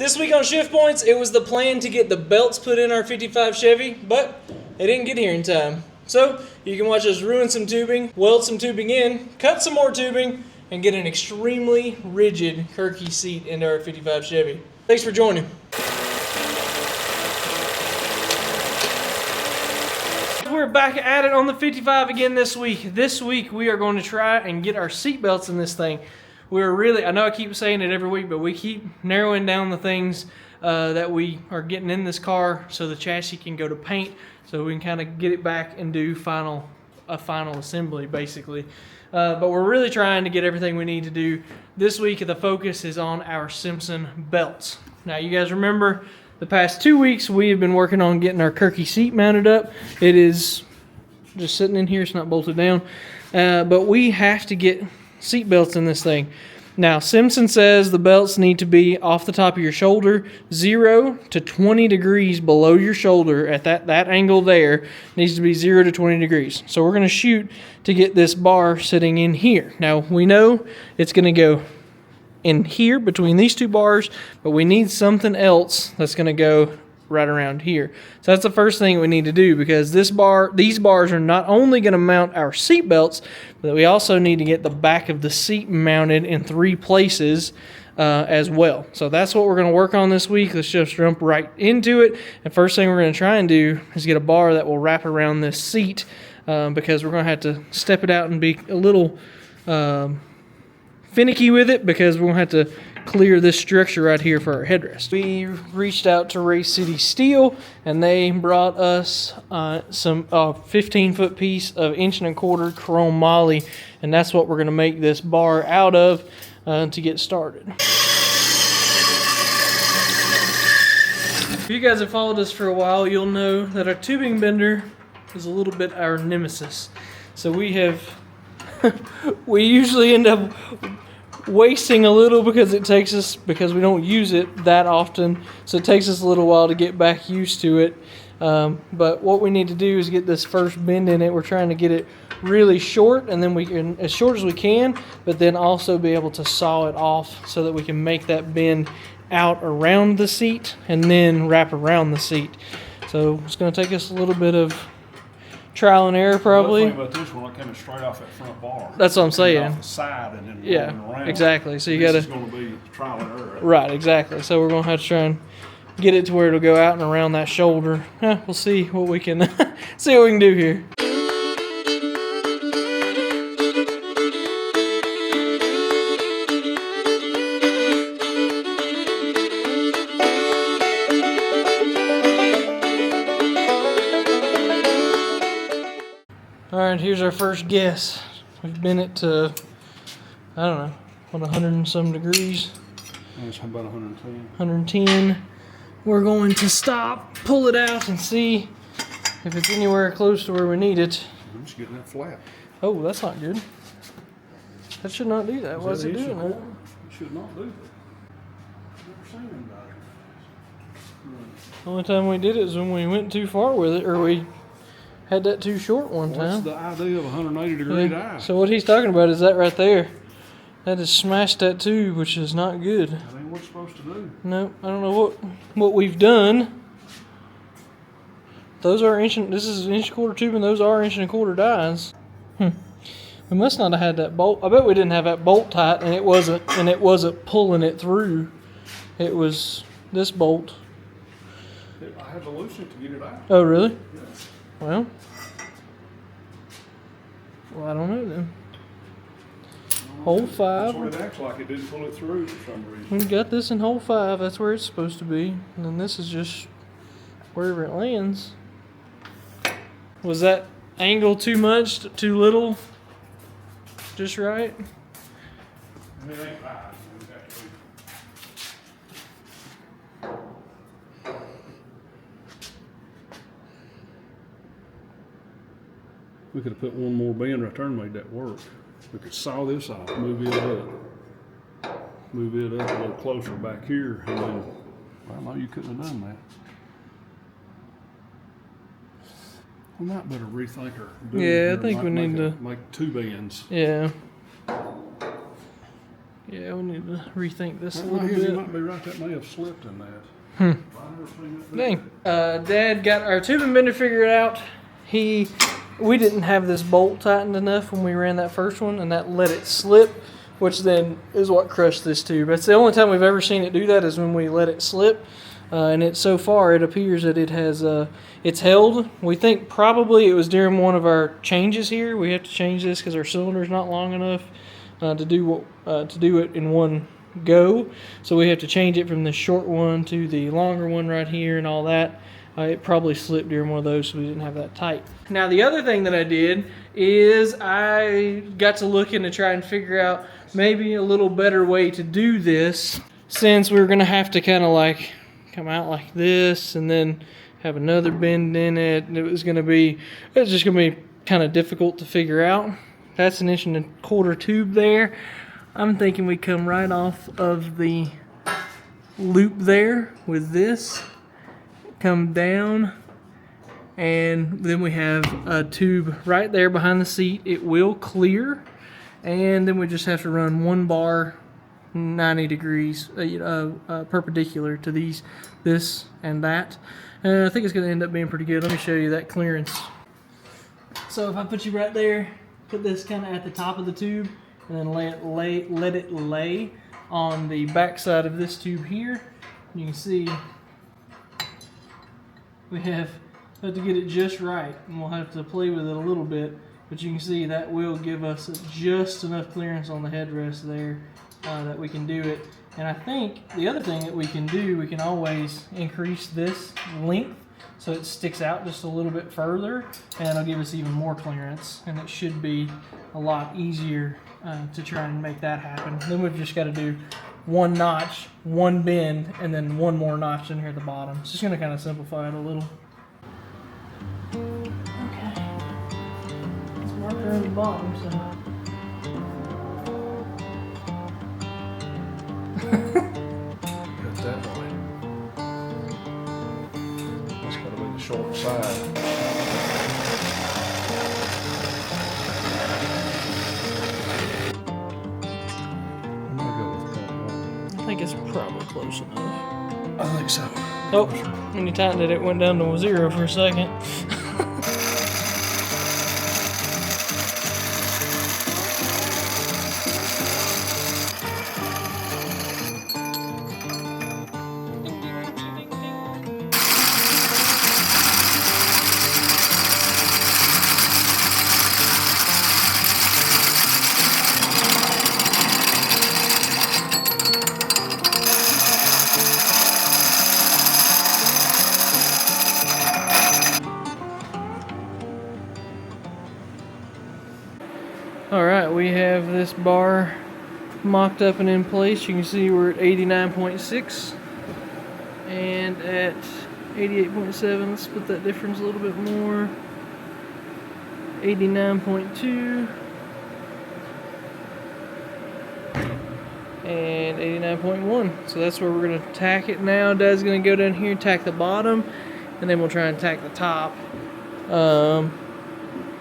This week on Shift Points, it was the plan to get the belts put in our 55 Chevy, but they didn't get here in time. So you can watch us ruin some tubing, weld some tubing in, cut some more tubing, and get an extremely rigid Kirky seat into our 55 Chevy. Thanks for joining. We're back at it on the 55 again this week. This week we are going to try and get our seat belts in this thing. I know I keep saying it every week, but we keep narrowing down the things that we are getting in this car so the chassis can go to paint, so we can kind of get it back and do a final assembly, basically. But we're really trying to get everything we need to do. This week the focus is on our Simpson belts. Now you guys remember the past 2 weeks we have been working on getting our Kirky seat mounted up. It is just sitting in here, it's not bolted down. But we have to get seat belts in this thing. Now Simpson says the belts need to be off the top of your shoulder, 0 to 20 degrees below your shoulder. At that angle there needs to be 0 to 20 degrees. So we're going to shoot to get this bar sitting in here. Now we know it's going to go in here between these two bars, but we need something else that's going to go right around here. So that's the first thing we need to do, because these bars are not only going to mount our seat belts, but we also need to get the back of the seat mounted in 3 places as well. So that's what we're going to work on this week. Let's just jump right into it. And first thing we're going to try and do is get a bar that will wrap around this seat, because we're going to have to step it out and be a little finicky with it, because we're going to have to clear this structure right here for our headrest. We reached out to Race City Steel, and they brought us some 15-foot piece of 1.25" chrome moly, and that's what we're going to make this bar out of to get started. If you guys have followed us for a while, you'll know that our tubing bender is a little bit our nemesis. So we usually end up wasting a little because we don't use it that often, so it takes us a little while to get back used to it. But what we need to do is get this first bend in it. We're trying to get it really short, and then we can, as short as we can, but then also be able to saw it off so that we can make that bend out around the seat and then wrap around the seat. So it's going to take us a little bit of trial and error, probably. The thing about this one, I'm coming straight off that front bar. That's what I'm saying. Off the side and then rolling around. Exactly. So you got to. This is going to be trial and error. Right, exactly. So we're going to have to try and get it to where it'll go out and around that shoulder. We'll see what we can see what we can do here. Alright, here's our first guess. We've been at, I don't know, 100 and some degrees. It's about 110. 110. We're going to stop, pull it out, and see if it's anywhere close to where we need it. I'm just getting that flat. Oh, that's not good. That should not do that. Why is it doing that? It should not do that. I've never seen anybody. The only time we did it was when we went too far with it, or we had that too short one time. What's the idea of 180 degree dive? So what he's talking about is that right there. That has smashed that tube, which is not good. That ain't what it's supposed to do. No, I don't know what we've done. Those are this is 1.25" tube, and those are 1.25" dies. We must not have had that bolt. I bet we didn't have that bolt tight, and it wasn't pulling it through. It was this bolt. I had to loosen it to get it out. Oh, really? Yeah. Well, I don't know then. Hole 5. That's what it acts like. It didn't pull it through for some reason. We got this in hole 5. That's where it's supposed to be. And then this is just wherever it lands. Was that angle too much? Too little? Just right? It ain't right. We could have put one more bend right there and made that work. We could saw this off, move it up a little closer back here, and then, well, no, you couldn't have done that. We might better rethink our doing Yeah, here. I think we need to make 2 bends. Yeah. Yeah, we need to rethink this a That little might, bit. you might be right, that may have slipped in that. Hmm. I've never seen that Dang. Dad got our tubing bender figured out. We didn't have this bolt tightened enough when we ran that first one, and that let it slip, which then is what crushed this tube. That's the only time we've ever seen it do that, is when we let it slip. And so far it appears that it has it's held. We think probably it was during one of our changes here. We have to change this because our cylinder's not long enough to do it in one go. So we have to change it from the short one to the longer one right here and all that. It probably slipped during one of those, so we didn't have that tight. Now the other thing that I did is I got to looking to try and figure out maybe a little better way to do this, since we were gonna have to kind of like come out like this and then have another bend in it, and it was just gonna be kind of difficult to figure out. That's an 1.25 inch tube there. I'm thinking we come right off of the loop there with this, come down, and then we have a tube right there behind the seat. It will clear, and then we just have to run one bar 90 degrees perpendicular to this and that. And I think it's going to end up being pretty good. Let me show you that clearance. So if I put you right there, put this kind of at the top of the tube, and then let it lay on the back side of this tube here, you can see we have to get it just right, and we'll have to play with it a little bit, but you can see that will give us just enough clearance on the headrest there that we can do it. And I think the other thing that we can do, we can always increase this length so it sticks out just a little bit further, and it'll give us even more clearance, and it should be a lot easier to try and make that happen. Then we've just got to do one notch, one bend, and then one more notch in here at the bottom. It's just going to kind of simplify it a little. Okay. It's marker on the bottom, so. Got that way. That's got to be the short side. I think it's probably close enough. I think so. Oh, when you tightened it, it went down to 0 for a second. Alright, we have this bar mocked up and in place. You can see we're at 89.6 and at 88.7. Let's split that difference a little bit more. 89.2 and 89.1. So that's where we're going to tack it now. Dad's going to go down here, tack the bottom, and then we'll try and tack the top.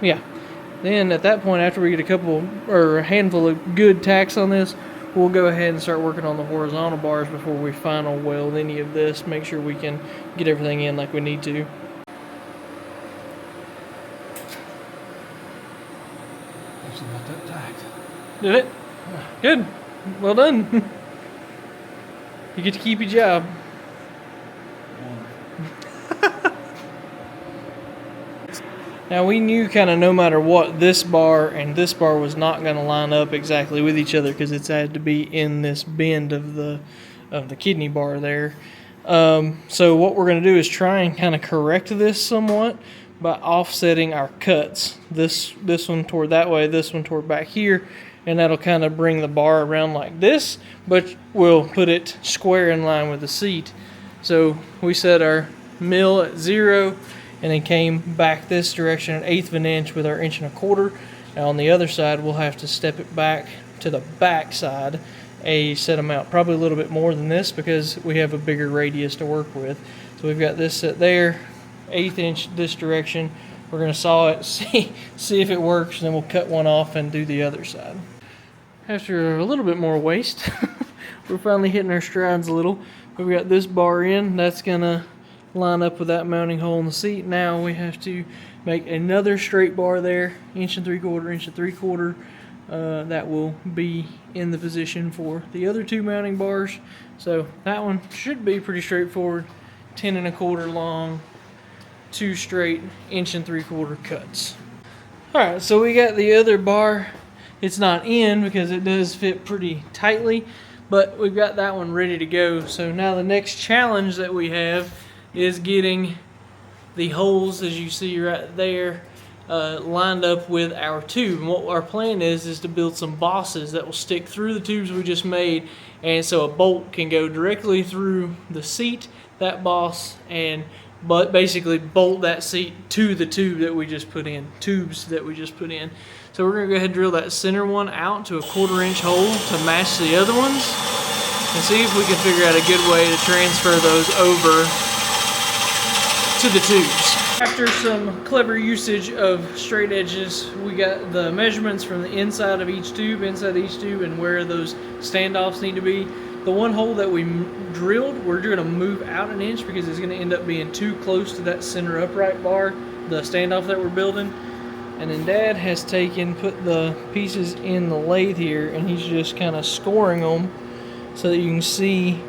Yeah. Then at that point, after we get a handful of good tacks on this, we'll go ahead and start working on the horizontal bars before we final weld any of this. Make sure we can get everything in like we need to. Actually got that tacked. Did it? Good. Well done. You get to keep your job. Now we knew kind of no matter what, this bar and this bar was not going to line up exactly with each other because it's had to be in this bend of the kidney bar there. So what we're going to do is try and kind of correct this somewhat by offsetting our cuts. This one toward that way, this one toward back here, and that'll kind of bring the bar around like this, but we'll put it square in line with the seat. So we set our mill at 0. And then came back this direction 1/8 of an inch with our 1.25 inch. Now on the other side, we'll have to step it back to the back side a set amount, probably a little bit more than this because we have a bigger radius to work with. So we've got this set there, 1/8 inch this direction. We're going to saw it, see if it works, and then we'll cut one off and do the other side. after a little bit more waste, we're finally hitting our strides a little. We've got this bar in, that's gonna line up with that mounting hole in the seat. Now we have to make another straight bar there, 1 3/4 inch. That will be in the position for the other two mounting bars. So that one should be pretty straightforward. 10 1/4 long, 2 straight 1 3/4 cuts. Alright, so we got the other bar. It's not in because it does fit pretty tightly, but we've got that one ready to go. So now the next challenge that we have is getting the holes, as you see right there, lined up with our tube. And what our plan is to build some bosses that will stick through the tubes we just made, and so a bolt can go directly through the seat, that boss, and but basically bolt that seat to the tubes that we just put in. So we're gonna go ahead and drill that center one out to a 1/4 inch hole to match the other ones, and see if we can figure out a good way to transfer those over to the tubes. After some clever usage of straight edges, we got the measurements from the inside of each tube, and where those standoffs need to be. The one hole that we drilled, we're going to move out 1 inch because it's going to end up being too close to that center upright bar, the standoff that we're building. And then Dad has put the pieces in the lathe here, and he's just kind of scoring them so that you can see,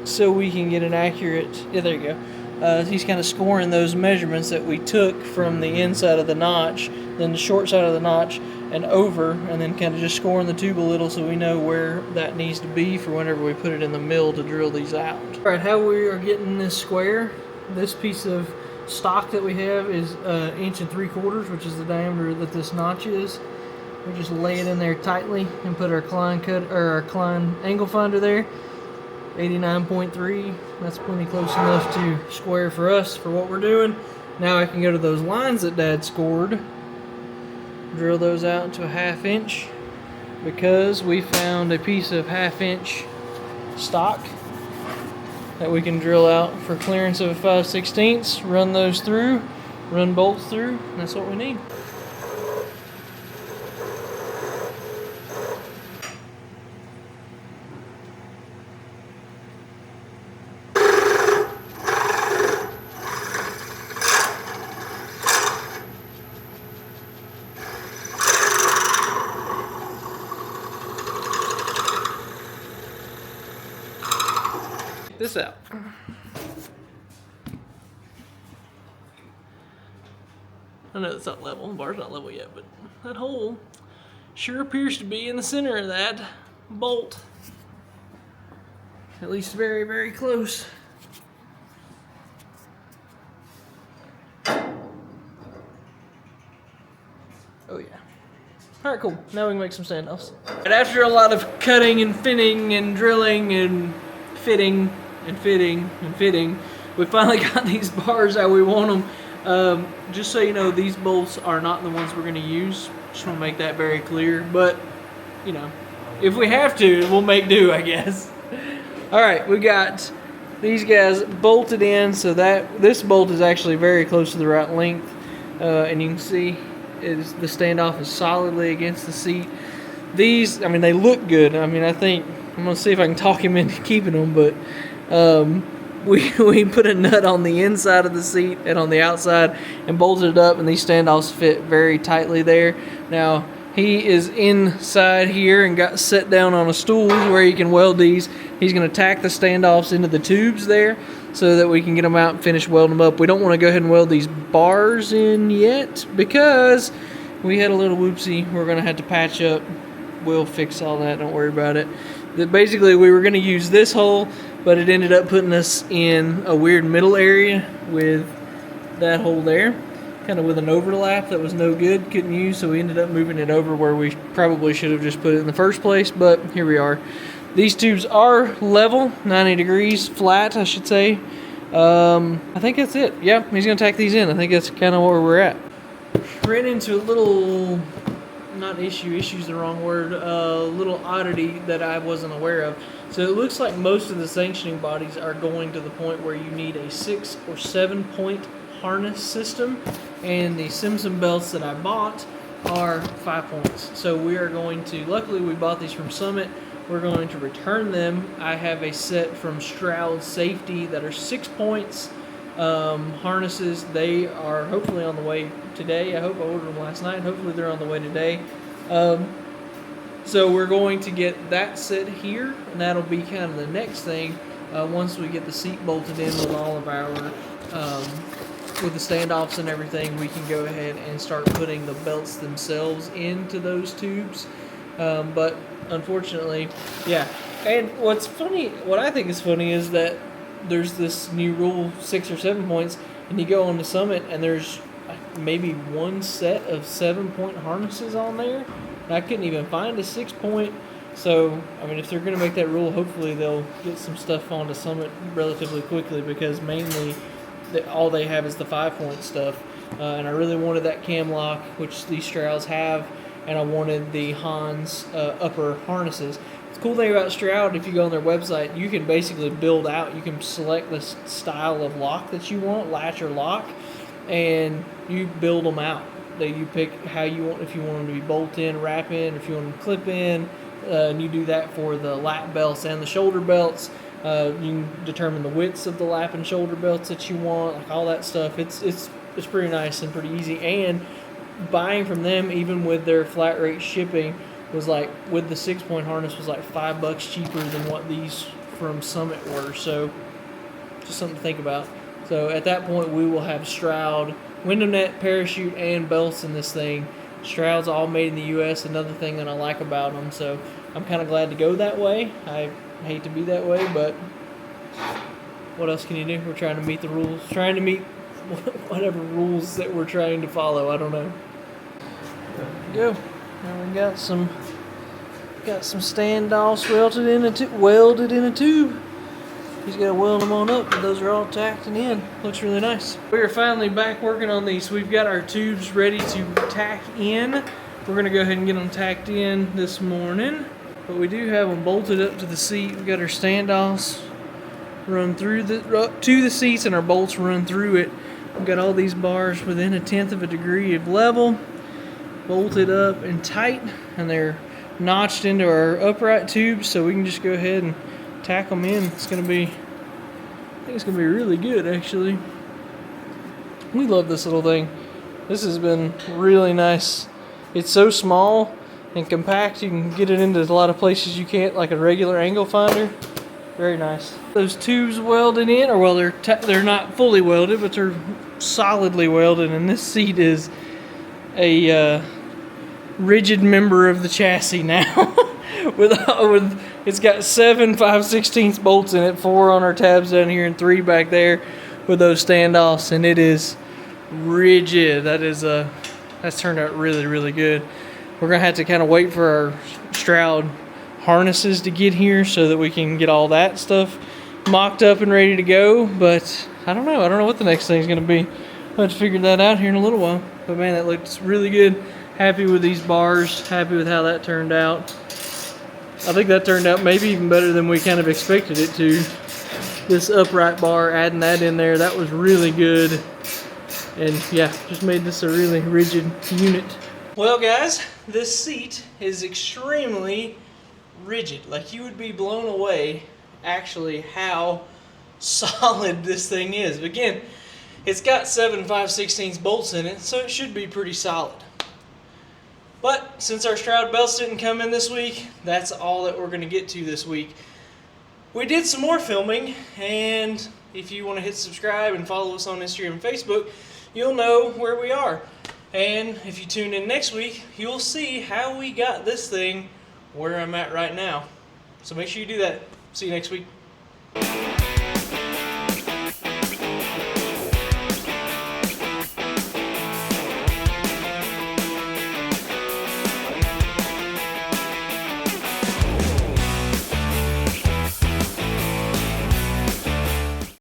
so we can get an accurate, yeah, there you go. He's kind of scoring those measurements that we took from the inside of the notch, then the short side of the notch, and over, and then kind of just scoring the tube a little so we know where that needs to be for whenever we put it in the mill to drill these out. Alright, how we are getting this square, this piece of stock that we have is 1 3/4 inch, which is the diameter that this notch is. We just lay it in there tightly and put our Klein angle finder there. 89.3, that's plenty close enough to square for us for what we're doing. Now I can go to those lines that Dad scored, drill those out to a 1/2 inch, because we found a piece of 1/2 inch stock that we can drill out for clearance of a 5/16, run those through, run bolts through, and that's what we need. This out. I know it's not level, the bar's not level yet, but that hole sure appears to be in the center of that bolt. At least very, very close. Oh yeah. Alright, cool. Now we can make some standoffs. And after a lot of cutting and fitting and drilling and fitting, we finally got these bars how we want them. Just so you know, these bolts are not the ones we're going to use. Just want to make that very clear. But, you know, if we have to, we'll make do, I guess. Alright, we got these guys bolted in, so that this bolt is actually very close to the right length. And you can see the standoff is solidly against the seat. These, I mean, they look good. I mean, I think I'm going to see if I can talk him into keeping them, but we put a nut on the inside of the seat and on the outside and bolted it up, and these standoffs fit very tightly there. Now, he is inside here and got set down on a stool where he can weld these. He's going to tack the standoffs into the tubes there so that we can get them out and finish welding them up. We don't want to go ahead and weld these bars in yet because we had a little whoopsie we're going to have to patch up. We'll fix all that, don't worry about it. Basically, we were going to use this hole, but it ended up putting us in a weird middle area with that hole there, kind of with an overlap that was no good, couldn't use, so we ended up moving it over where we probably should have just put it in the first place, but here we are. These tubes are level, 90 degrees, flat, I should say. I think that's it. Yeah, he's going to tack these in. I think that's kind of where we're at. Ran into a little... not issue's the wrong word, little oddity that I wasn't aware of. So it looks like most of the sanctioning bodies are going to the point where you need a 6 or 7 point harness system, and the Simpson belts that I bought are 5 points. So we are going to, luckily we bought these from Summit. We're going to return them. I have a set from Stroud Safety that are 6 points harnesses. They are hopefully on the way today. I hope I ordered them last night. Hopefully they're on the way today. So we're going to get that set here, and that'll be kind of the next thing. Once we get the seat bolted in with all of our, with the standoffs and everything, we can go ahead and start putting the belts themselves into those tubes. But unfortunately, yeah. And what's funny, what I think is funny is that there's this new rule, 6 or 7 points, and you go on the Summit and there's maybe one set of 7-point harnesses on there. And I couldn't even find a 6-point. So, I mean, if they're going to make that rule, hopefully they'll get some stuff onto Summit relatively quickly, because mainly all they have is the 5-point stuff. And I really wanted that cam lock, which these Strouds have, and I wanted the Hans upper harnesses. The cool thing about Stroud, if you go on their website, you can basically build out, you can select the style of lock that you want, latch or lock, and you build them out. You pick how you want, if you want them to be bolt in, wrap in, if you want them to clip in, and you do that for the lap belts and the shoulder belts. You can determine the widths of the lap and shoulder belts that you want, like all that stuff. It's pretty nice and pretty easy. And buying from them, even with their flat rate shipping, was like, with the 6-point harness, was like $5 cheaper than what these from Summit were. So just something to think about. So at that point, we will have Stroud window net, parachute, and belts in this thing. Stroud's all made in the U.S. Another thing that I like about them. So I'm kind of glad to go that way. I hate to be that way, but what else can you do? We're trying to meet the rules, trying to meet whatever rules that we're trying to follow. I don't know. There we go. Now we got some standoffs welded in a tube. He's got to weld them on up, but those are all tacked and in. Looks really nice. We are finally back working on these. We've got our tubes ready to tack in. We're going to go ahead and get them tacked in this morning. But we do have them bolted up to the seat. We've got our standoffs run through to the seats, and our bolts run through it. We've got all these bars within 1/10 of a degree of level, bolted up and tight, and they're notched into our upright tubes, so we can just go ahead and tack them in. It's going to be, I think it's going to be really good, actually. We love this little thing. This has been really nice. It's so small and compact, you can get it into a lot of places you can't, like a regular angle finder. Very nice. Those tubes welded in, or well, they're not fully welded, but they're solidly welded, and this seat is a rigid member of the chassis now. with it's got 7 5/16 bolts in it, 4 on our tabs down here and 3 back there with those standoffs, and it is rigid. That's turned out really, really good. We're gonna have to kind of wait for our Stroud harnesses to get here so that we can get all that stuff mocked up and ready to go. But I don't know what the next thing's gonna be. I'll have to figure that out here in a little while. But man, that looks really good. Happy with these bars. Happy with how that turned out. I think that turned out maybe even better than we kind of expected it to. This upright bar, adding that in there, that was really good. And yeah, just made this a really rigid unit. Well guys, this seat is extremely rigid. Like, you would be blown away actually how solid this thing is. But again, it's got 7 5/16 bolts in it, so it should be pretty solid. But since our Stroud belts didn't come in this week, that's all that we're going to get to this week. We did some more filming, and if you want to hit subscribe and follow us on Instagram and Facebook, you'll know where we are. And if you tune in next week, you'll see how we got this thing where I'm at right now. So make sure you do that. See you next week.